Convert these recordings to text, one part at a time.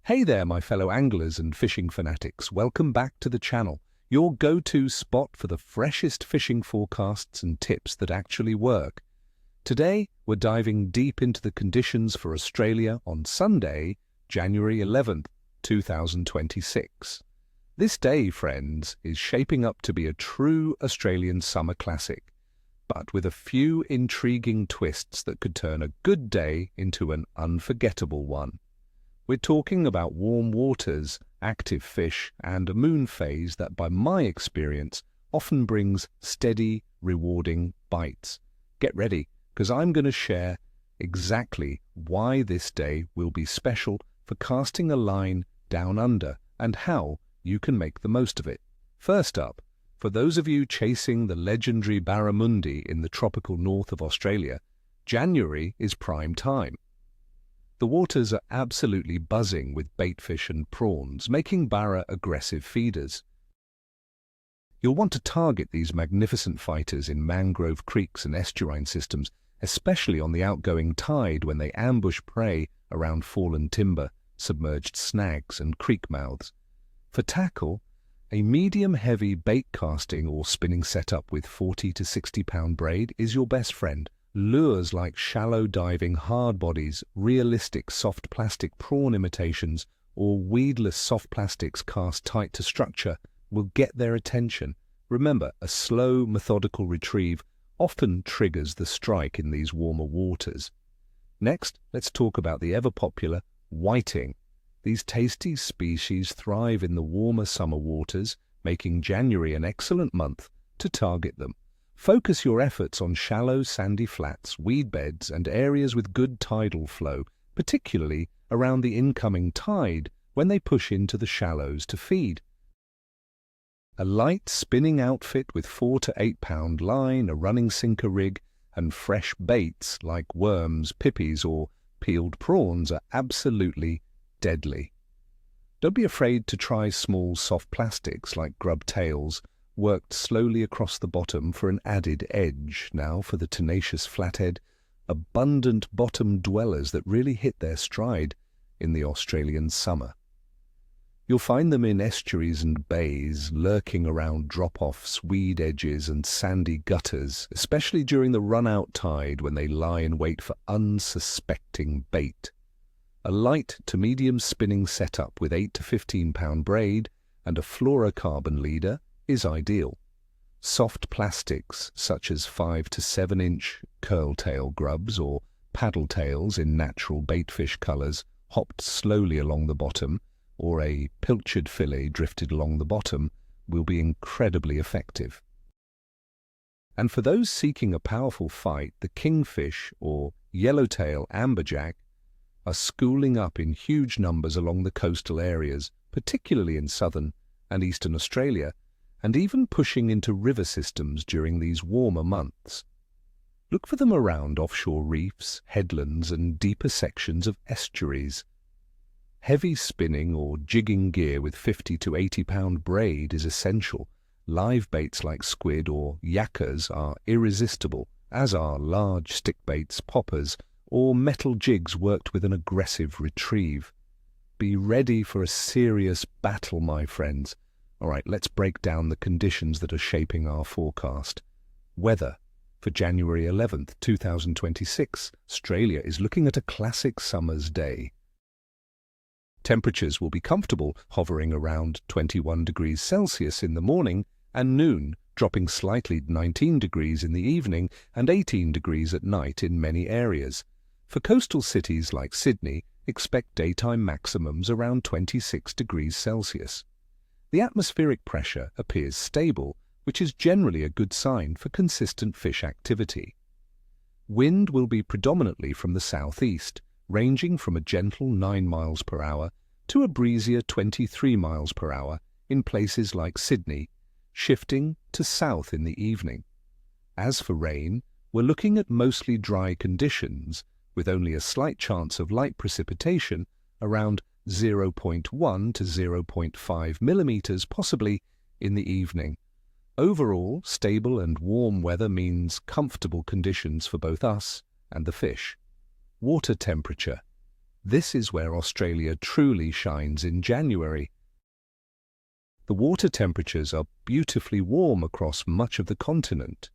Hey there, my fellow anglers and fishing fanatics. Welcome back to the channel, your go-to spot for the freshest fishing forecasts and tips that actually work. Today, we're diving deep into the conditions for Australia on Sunday, January 11th, 2026. This day, friends, is shaping up to be a true Australian summer classic, but with a few intriguing twists that could turn a good day into an unforgettable one. We're talking about warm waters, active fish, and a moon phase that, by my experience, often brings steady, rewarding bites. Get ready, because I'm going to share exactly why this day will be special for casting a line down under and how you can make the most of it. First up, for those of you chasing the legendary Barramundi in the tropical north of Australia, January is prime time. The waters are absolutely buzzing with baitfish and prawns, making barra aggressive feeders. You'll want to target these magnificent fighters in mangrove creeks and estuarine systems, especially on the outgoing tide when they ambush prey around fallen timber, submerged snags and creek mouths. For tackle, a medium-heavy bait casting or spinning setup with 40 to 60-pound braid is your best friend. Lures like shallow diving hard bodies, realistic soft plastic prawn imitations, or weedless soft plastics cast tight to structure will get their attention. Remember, a slow, methodical retrieve often triggers the strike in these warmer waters. Next, let's talk about the ever-popular whiting. These tasty species thrive in the warmer summer waters, making January an excellent month to target them. Focus your efforts on shallow, sandy flats, weed beds, and areas with good tidal flow, particularly around the incoming tide when they push into the shallows to feed. A light spinning outfit with 4 to 8 pound line, a running sinker rig, and fresh baits like worms, pippies, or peeled prawns are absolutely deadly. Don't be afraid to try small soft plastics like grub tails, worked slowly across the bottom for an added edge. Now for the tenacious flathead, abundant bottom dwellers that really hit their stride in the Australian summer. You'll find them in estuaries and bays, lurking around drop-offs, weed edges and sandy gutters, especially during the run-out tide when they lie in wait for unsuspecting bait. A light to medium spinning setup with 8 to 15-pound braid and a fluorocarbon leader is ideal. Soft plastics such as 5 to 7-inch curl-tail grubs or paddle tails in natural baitfish colors hopped slowly along the bottom, or a pilchard fillet drifted along the bottom, will be incredibly effective. And for those seeking a powerful fight, the kingfish or yellowtail amberjack are schooling up in huge numbers along the coastal areas, particularly in southern and eastern Australia, and even pushing into river systems during these warmer months. Look for them around offshore reefs, headlands, and deeper sections of estuaries. Heavy spinning or jigging gear with 50 to 80-pound braid is essential. Live baits like squid or yakkers are irresistible, as are large stick baits, poppers, or metal jigs worked with an aggressive retrieve. Be ready for a serious battle, my friends. All right, let's break down the conditions that are shaping our forecast. Weather. For January 11th, 2026, Australia is looking at a classic summer's day. Temperatures will be comfortable, hovering around 21 degrees Celsius in the morning and noon, dropping slightly 19 degrees in the evening and 18 degrees at night in many areas. For coastal cities like Sydney, expect daytime maximums around 26 degrees Celsius. The atmospheric pressure appears stable, which is generally a good sign for consistent fish activity. Wind will be predominantly from the southeast, ranging from a gentle 9 miles per hour to a breezier 23 miles per hour in places like Sydney, shifting to south in the evening. As for rain, we're looking at mostly dry conditions, with only a slight chance of light precipitation around 0.1 to 0.5 millimeters, possibly in the evening. Overall, stable and warm weather means comfortable conditions for both us and the fish. Water temperature. This is where Australia truly shines in January. The water temperatures are beautifully warm across much of the continent.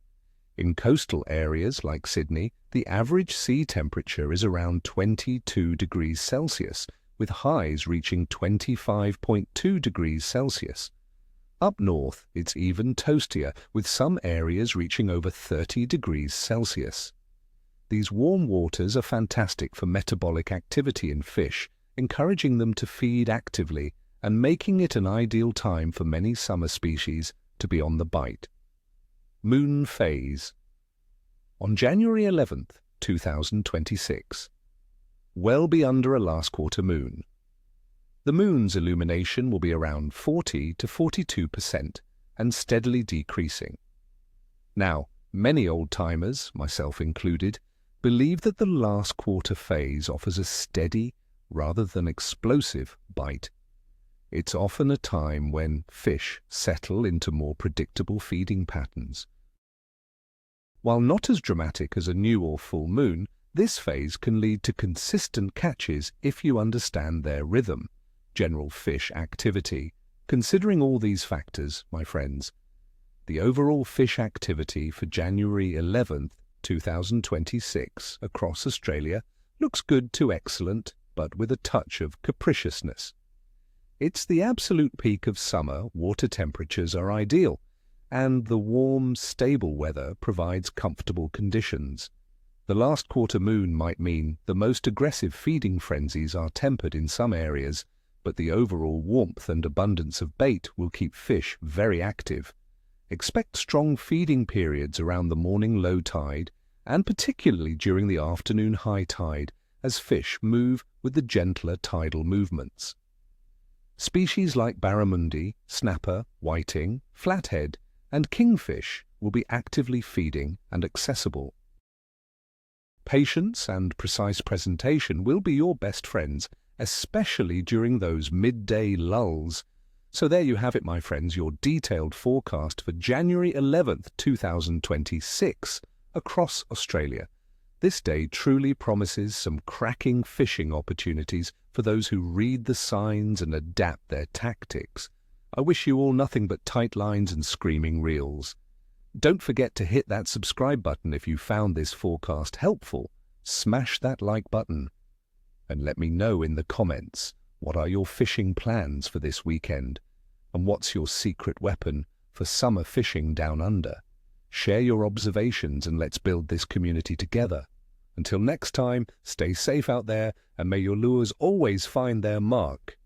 In coastal areas like Sydney, the average sea temperature is around 22 degrees Celsius, with highs reaching 25.2 degrees Celsius. Up north, it's even toastier, with some areas reaching over 30 degrees Celsius. These warm waters are fantastic for metabolic activity in fish, encouraging them to feed actively and making it an ideal time for many summer species to be on the bite. Moon phase. On January 11th, 2026. Well be under a last quarter moon. The moon's illumination will be around 40 to 42% and steadily decreasing. Now, many old-timers, myself included, believe that the last quarter phase offers a steady, rather than explosive, bite. It's often a time when fish settle into more predictable feeding patterns. While not as dramatic as a new or full moon, this phase can lead to consistent catches if you understand their rhythm, general fish activity. Considering all these factors, my friends, the overall fish activity for January 11th, 2026 across Australia looks good to excellent, but with a touch of capriciousness. It's the absolute peak of summer, water temperatures are ideal, and the warm, stable weather provides comfortable conditions. The last quarter moon might mean the most aggressive feeding frenzies are tempered in some areas, but the overall warmth and abundance of bait will keep fish very active. Expect strong feeding periods around the morning low tide, and particularly during the afternoon high tide, as fish move with the gentler tidal movements. Species like Barramundi, snapper, whiting, flathead, and kingfish will be actively feeding and accessible. Patience and precise presentation will be your best friends, especially during those midday lulls. So there you have it, my friends, your detailed forecast for January 11th, 2026 across Australia. This day truly promises some cracking fishing opportunities for those who read the signs and adapt their tactics. I wish you all nothing but tight lines and screaming reels. Don't forget to hit that subscribe button if you found this forecast helpful. Smash that like button. And let me know in the comments, what are your fishing plans for this weekend? And what's your secret weapon for summer fishing down under? Share your observations and let's build this community together. Until next time, stay safe out there and may your lures always find their mark.